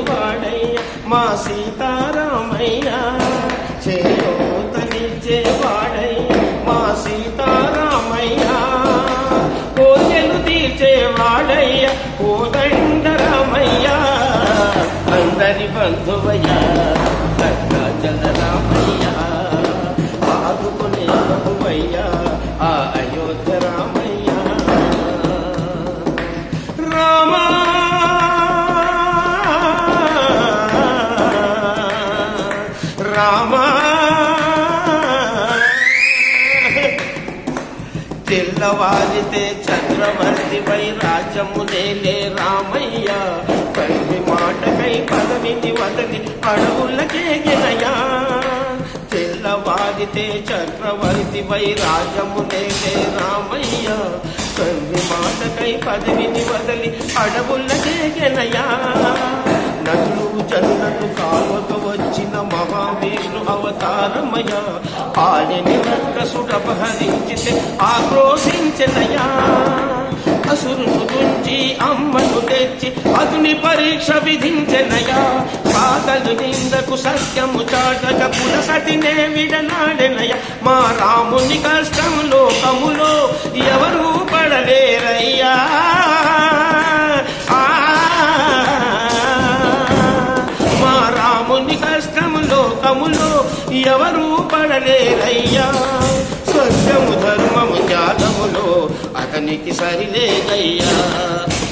వాడయ్య మా సీతారామయ్య చేయూతనిచ్చే వాడయ్య మా సీతారామయ్య కోర్కెలు తీర్చే వాడయ్య కోదండరామయ్య అందరి బంధువయ్య భద్రాచల రామయ్య ఆదుకునే ప్రభువయ్య ఆ అయోధ్య రామయ్య రామా రామా తెల్లవారితే చంద్రవర్తిపై రాజ్యమునేలే రామయ్య తండ్రి మాటకై పదవిని వదలి అడవులకే గినయా తెల్లవారితే చక్రవర్తిపై రాజ్యమునేలే రామయ్య తండ్రి మాటకై పదవిని వదలి అడవులకే గినయా నదులు జల్లులు కాలువకు వచ్చిన మహావీరు అవతారమయ ఆలిని రక్కసుడపహరించితే ఆక్రోశించనయా అసురును గుంచి అమ్మను తెచ్చి అగ్ని పరీక్ష విధించెనయా సాధలు నిందకు సత్యము చాటక పులసటినే విడనాడెనయ మా రాముని కష్టం లోకములో ఎవరూ పడలేరయ్యా రాముని కష్టము లోకములో ఎవరూ పడలేరయ్యా సత్యము ధర్మము జ్ఞానములో అతనికి సరిలేదయ్యా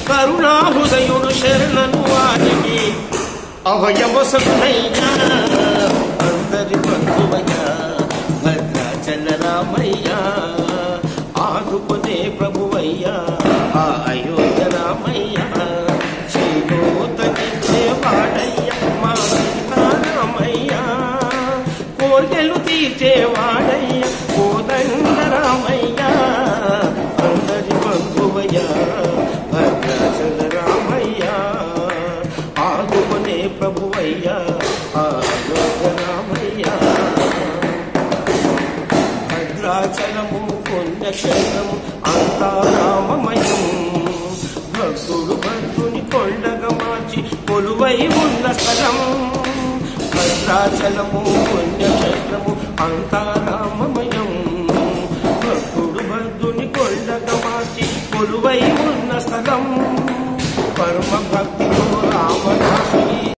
కరుణాహృదయుడు శరణను వారికి అభయమొసగునయ్యా అందరి బంధువయ్యా భద్రాచల రామయ్య ఆదుకునే ప్రభువయ్యా ఆ అయోధ్య రామయ్య చేయూతనిచ్చే వాడయ్య మా సీతారామయ్య కోర్కెలు తీర్చే వాడయ్య కోదండరామయ్య అందరి బంధువయ్య భద్రాచల రామయ్య ఆదుకునే ప్రభువయ్య అయోధ్య రామయ్య భద్రాచలము పుణ్యక్షేత్రము అంతా రామమయం భక్తుడు భక్తుని కొండగా మార్చి కొలువై ఉన్న స్థలం భద్రాచలము పుణ్యక్షేత్రము అంతా రామమయం భక్తుడు భక్తుని కొండగా మార్చి కొలువై ఉన్న స్థలం పరమ భక్తితో రామదాసు